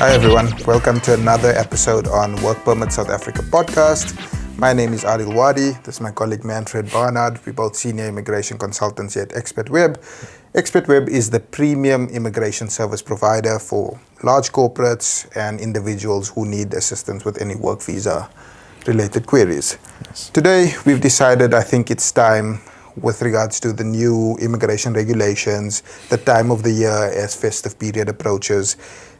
Hi everyone, welcome to another episode on Work Permit South Africa podcast. My name is Aadil Wadee. This is my colleague Manfred Barnard. We're both senior immigration consultants here at Xpatweb. Xpatweb is the premium immigration service provider for large corporates and individuals who need assistance with any work visa related queries. Yes. Today we've decided I think it's time with regards to the new immigration regulations, the time of the year as festive period approaches,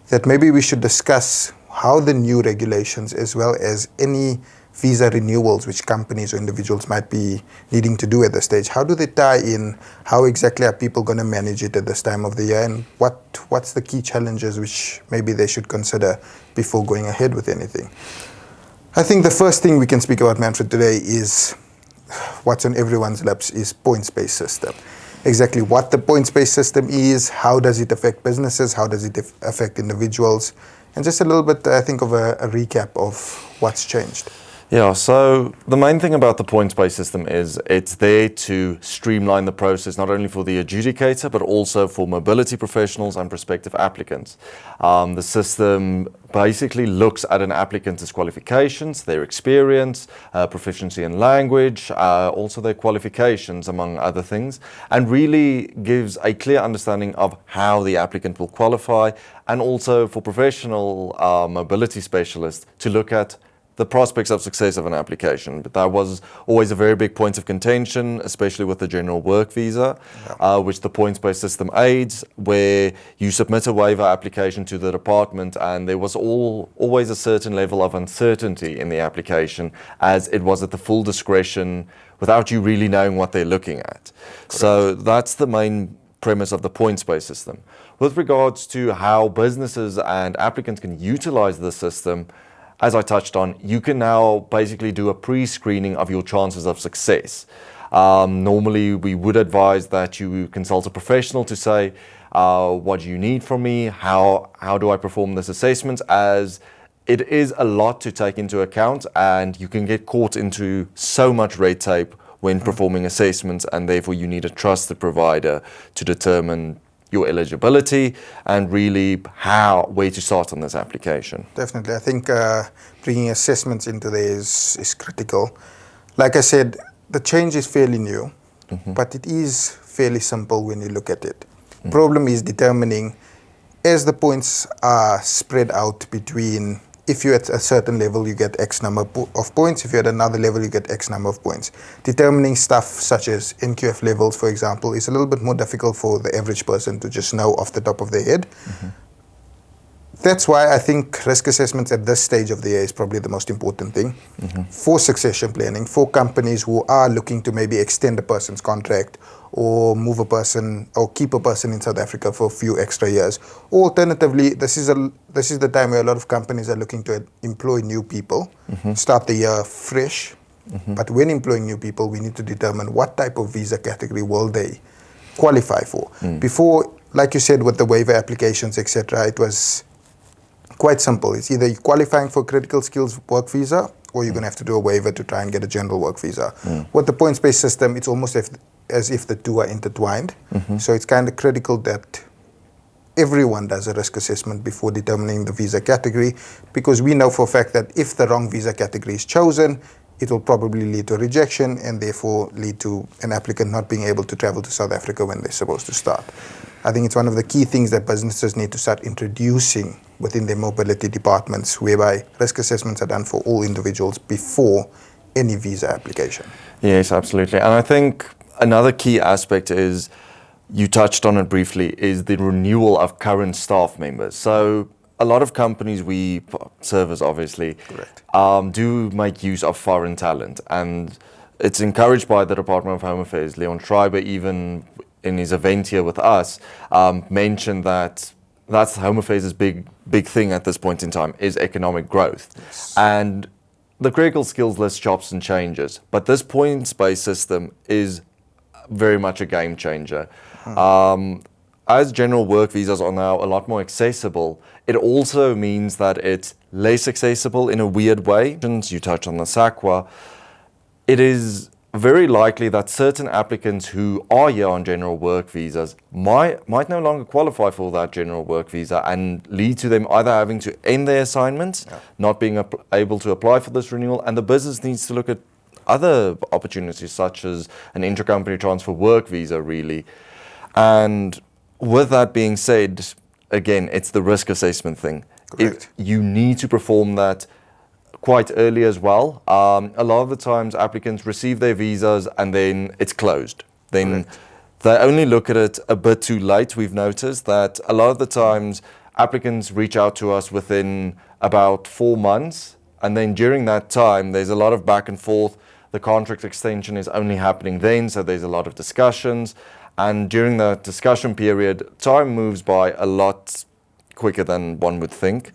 that maybe we should discuss how the new regulations as well as any visa renewals which companies or individuals might be needing to do at this stage. How do they tie in? How exactly are people going to manage it at this time of the year? And what's the key challenges which maybe they should consider before going ahead with anything? I think the first thing we can speak about, Manfred, today is what's on everyone's lips is points-based system. Exactly what the points-based system is, how does it affect businesses, how does it affect individuals, and just a little bit, I think, of a recap of what's changed. Yeah, so the main thing about the points-based system is it's there to streamline the process, not only for the adjudicator, but also for mobility professionals and prospective applicants. The system basically looks at an applicant's qualifications, their experience, proficiency in language, also their qualifications, among other things, and really gives a clear understanding of how the applicant will qualify, and also for professional mobility specialists to look at the prospects of success of an application. But that was always a very big point of contention, especially with the general work visa, which the points-based system aids, where you submit a waiver application to the department and there was always a certain level of uncertainty in the application, as it was at the full discretion without you really knowing what they're looking at. Correct. So that's the main premise of the points-based system. With regards to how businesses and applicants can utilize the system, as I touched on, you can now basically do a pre-screening of your chances of success. Normally, we would advise that you consult a professional to say, what do you need from me? How do I perform this assessment? As it is a lot to take into account, and you can get caught into so much red tape when performing assessments, and therefore you need a trusted provider to determine your eligibility and really where to start on this application. Definitely. I think bringing assessments into there is critical. Like I said, the change is fairly new, but it is fairly simple when you look at it. Problem is determining, as the points are spread out between, if you're at a certain level, you get X number of points. If you're at another level, you get X number of points. Determining stuff such as NQF levels, for example, is a little bit more difficult for the average person to just know off the top of their head. That's why I think risk assessments at this stage of the year is probably the most important thing for succession planning, for companies who are looking to maybe extend a person's contract or move a person or keep a person in South Africa for a few extra years. Alternatively, this is the time where a lot of companies are looking to employ new people, start the year fresh. But when employing new people, we need to determine what type of visa category will they qualify for. Before, like you said, with the waiver applications, etc., it was quite simple. It's either you're qualifying for critical skills work visa or you're going to have to do a waiver to try and get a general work visa. With the points-based system, it's almost as if the two are intertwined. So it's kind of critical that everyone does a risk assessment before determining the visa category, because we know for a fact that if the wrong visa category is chosen, it will probably lead to a rejection and therefore lead to an applicant not being able to travel to South Africa when they're supposed to start. I think it's one of the key things that businesses need to start introducing within their mobility departments, whereby risk assessments are done for all individuals before any visa application. Yes, absolutely. And I think another key aspect is, you touched on it briefly, is the renewal of current staff members. So a lot of companies we service, obviously, do make use of foreign talent. And it's encouraged by the Department of Home Affairs. Leon Schreiber, even in his event here with us, mentioned that that's Home Affairs' big thing at this point in time, is economic growth. Yes. And the critical skills list chops and changes. But this points-based system is very much a game changer. As general work visas are now a lot more accessible, it also means that it's less accessible in a weird way. You touched on the SAQA. It is very likely that certain applicants who are here on general work visas might no longer qualify for that general work visa and lead to them either having to end their assignments, not being able to apply for this renewal, and the business needs to look at other opportunities such as an intra-company transfer work visa really. And with that being said, again, it's the risk assessment thing. You need to perform that quite early as well. A lot of the times applicants receive their visas and then it's closed. Then they only look at it a bit too late. We've noticed that a lot of the times applicants reach out to us within about 4 months, and then during that time there's a lot of back and forth. The contract extension is only happening then, so there's a lot of discussions, and during the discussion period time moves by a lot quicker than one would think.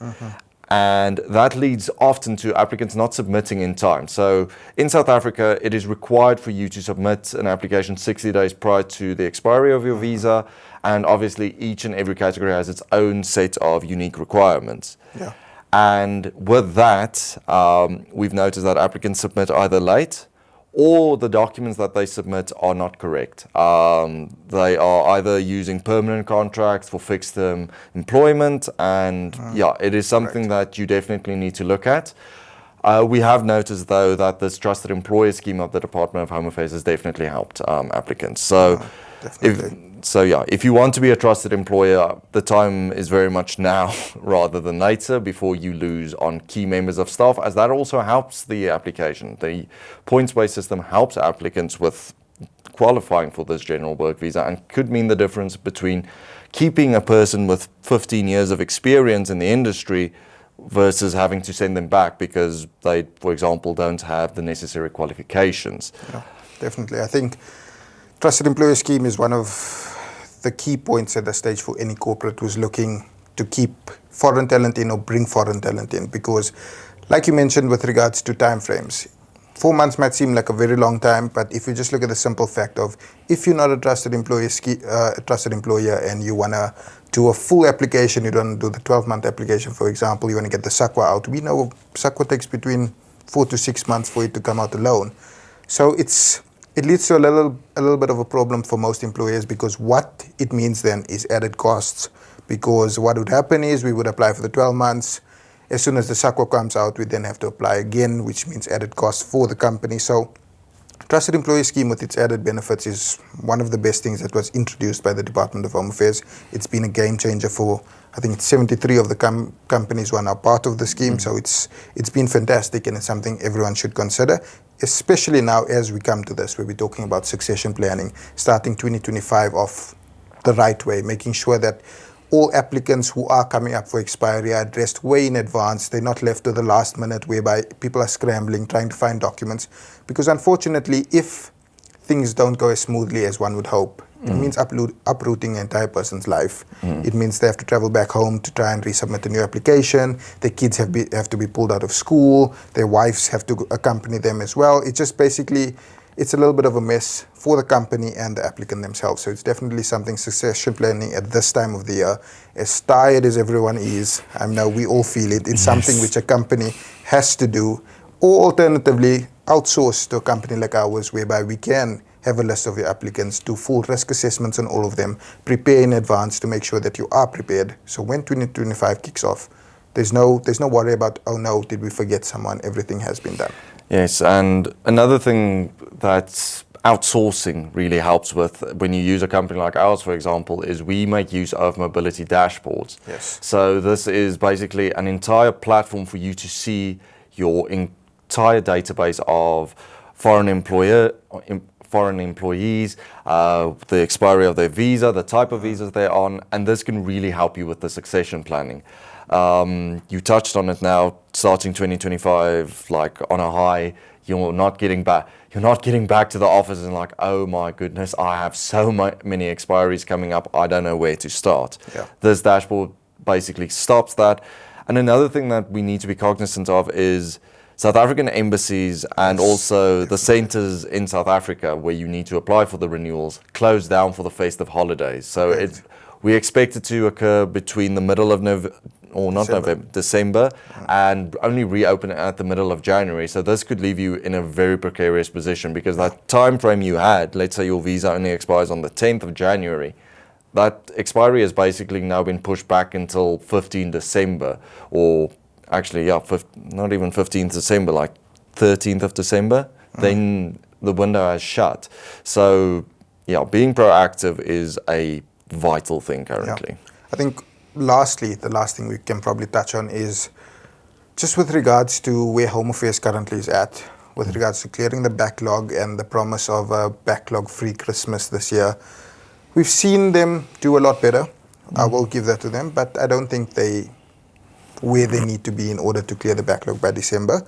And that leads often to applicants not submitting in time. So in South Africa, it is required for you to submit an application 60 days prior to the expiry of your visa. And obviously, each and every category has its own set of unique requirements. And with that, we've noticed that applicants submit either late or the documents that they submit are not correct. They are either using permanent contracts for fixed term employment, and it is something that you definitely need to look at. We have noticed though that this trusted employer scheme of the Department of Home Affairs has definitely helped applicants. So if you want to be a trusted employer, the time is very much now rather than later before you lose on key members of staff, as that also helps the application. The points-based system helps applicants with qualifying for this general work visa and could mean the difference between keeping a person with 15 years of experience in the industry versus having to send them back because they, for example, don't have the necessary qualifications. Definitely. I think trusted employer scheme is one of the key points at the stage for any corporate who's looking to keep foreign talent in or bring foreign talent in, because like you mentioned with regards to timeframes, 4 months might seem like a very long time, but if you just look at the simple fact of if you're not a trusted employer and you want to do a full application, you don't do the 12-month application, for example, you want to get the SAQA out. We know SAQA takes between 4 to 6 months for it to come out alone. So it leads to a little bit of a problem for most employers, because what it means then is added costs, because what would happen is we would apply for the 12 months. As soon as the SAQA comes out, we then have to apply again, which means added costs for the company. So trusted employer scheme with its added benefits is one of the best things that was introduced by the Department of Home Affairs. It's been a game changer for, I think it's 73 of the companies who are now part of the scheme. So it's been fantastic, and it's something everyone should consider, especially now as we come to this, where we're talking about succession planning, starting 2025 off the right way, making sure that all applicants who are coming up for expiry are addressed way in advance. They're not left to the last minute whereby people are scrambling, trying to find documents. Because unfortunately, if things don't go as smoothly as one would hope, it means uprooting an entire person's life. It means they have to travel back home to try and resubmit a new application. Their kids have to be pulled out of school. Their wives have to accompany them as well. It's just basically, it's a little bit of a mess for the company and the applicant themselves. So it's definitely something succession planning at this time of the year, as tired as everyone is, I know we all feel it. It's something which a company has to do, or alternatively outsource to a company like ours, whereby we can have a list of your applicants, do full risk assessments on all of them, prepare in advance to make sure that you are prepared. So when 2025 kicks off, there's no worry about, oh no, did we forget someone? Everything has been done. Yes, and another thing that outsourcing really helps with when you use a company like ours, for example, is we make use of mobility dashboards. So this is basically an entire platform for you to see your entire database of foreign employees, the expiry of their visa, the type of visas they're on, and this can really help you with the succession planning. You touched on it now, starting 2025, like on a high, you're not getting back to the office and like, oh my goodness, I have so many expiries coming up, I don't know where to start. This dashboard basically stops that. And another thing that we need to be cognizant of is South African embassies and also the centers in South Africa where you need to apply for the renewals close down for the festive holidays. So we expect it to occur between the middle of December, and only reopen it at the middle of January. So this could leave you in a very precarious position, because that time frame you had, let's say your visa only expires on the 10th of January, that expiry has basically now been pushed back until 15 December, or actually, not even 15th December, like 13th of December, then the window has shut. So, yeah, being proactive is a vital thing currently. Yeah. I think lastly, the last thing we can probably touch on is just with regards to where Home Affairs currently is at, with regards to clearing the backlog and the promise of a backlog-free Christmas this year. We've seen them do a lot better. I will give that to them, but I don't think where they need to be in order to clear the backlog by December.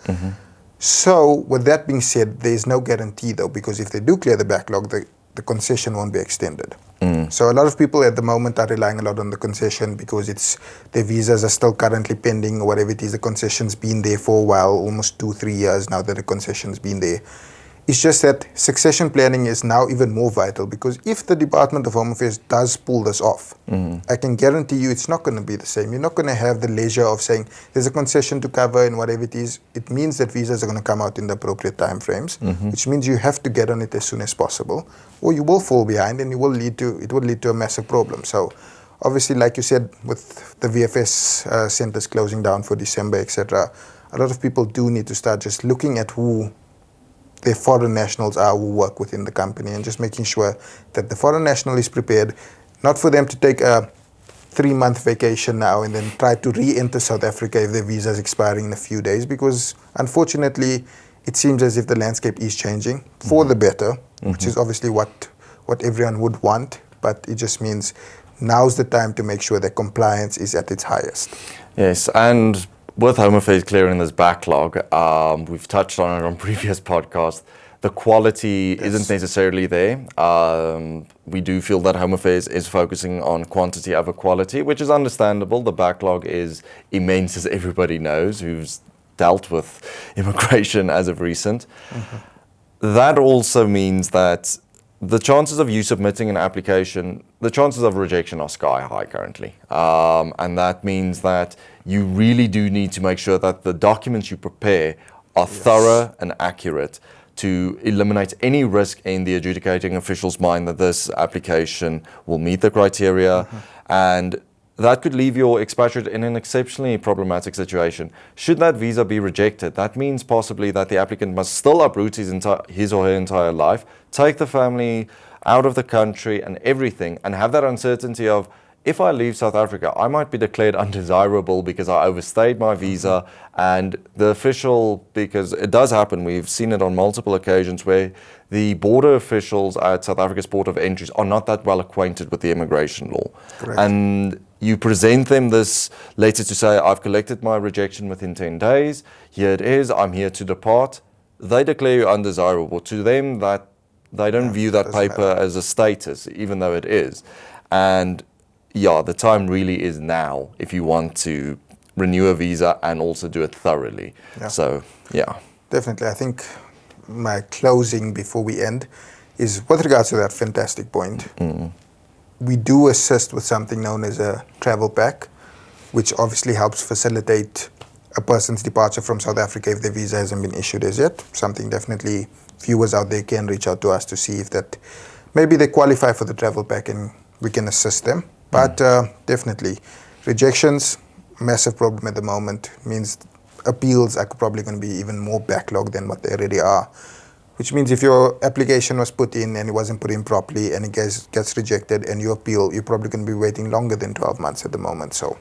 So with that being said, there's no guarantee though, because if they do clear the backlog, the concession won't be extended. So a lot of people at the moment are relying a lot on the concession because their visas are still currently pending or whatever it is. The concession's been there for a while, almost 2-3 years now that the concession's been there. It's just that succession planning is now even more vital, because if the Department of Home Affairs does pull this off, I can guarantee you it's not going to be the same. You're not going to have the leisure of saying there's a concession to cover and whatever it is. It means that visas are going to come out in the appropriate time frames, which means you have to get on it as soon as possible, or you will fall behind and it will lead to a massive problem. So obviously, like you said, with the VFS centers closing down for December, etc., a lot of people do need to start just looking at who their foreign nationals are who work within the company, and just making sure that the foreign national is prepared, not for them to take a 3-month vacation now and then try to re-enter South Africa if their visa is expiring in a few days, because unfortunately it seems as if the landscape is changing for the better, which is obviously what everyone would want, but it just means now's the time to make sure that compliance is at its highest. Yes, and with Home Affairs clearing this backlog, we've touched on it on previous podcasts, the quality isn't necessarily there. We do feel that Home Affairs is focusing on quantity over quality, which is understandable. The backlog is immense, as everybody knows, who's dealt with immigration as of recent. That also means that the chances of you submitting an application, the chances of rejection are sky high currently. And that means that you really do need to make sure that the documents you prepare are thorough and accurate to eliminate any risk in the adjudicating official's mind that this application will meet the criteria. And that could leave your expatriate in an exceptionally problematic situation. Should that visa be rejected, that means possibly that the applicant must still uproot his or her entire life, take the family out of the country and everything, and have that uncertainty of, if I leave South Africa, I might be declared undesirable because I overstayed my visa, and the official, because it does happen, we've seen it on multiple occasions where the border officials at South Africa's port of entries are not that well acquainted with the immigration law. Correct. And you present them this letter to say, I've collected my rejection within 10 days, here it is, I'm here to depart. They declare you undesirable. To them, that they don't view that paper as a status, even though it is. And yeah, the time really is now if you want to renew a visa and also do it thoroughly. So, yeah. Definitely. I think my closing before we end is with regards to that fantastic point. We do assist with something known as a travel pack, which obviously helps facilitate a person's departure from South Africa if their visa hasn't been issued as yet. Something definitely viewers out there can reach out to us to see if that maybe they qualify for the travel pack and we can assist them. But definitely, rejections, massive problem at the moment, means appeals are probably going to be even more backlogged than what they already are. Which means if your application was put in and it wasn't put in properly and it gets rejected and you appeal, you're probably going to be waiting longer than 12 months at the moment. So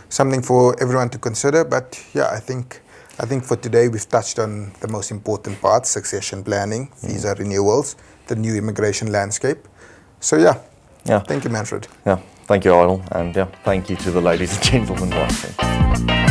something for everyone to consider. But yeah, I think for today we've touched on the most important parts: succession planning, visa renewals, the new immigration landscape. So yeah. Thank you, Manfred. Thank you, Aadil, and thank you to the ladies and gentlemen watching.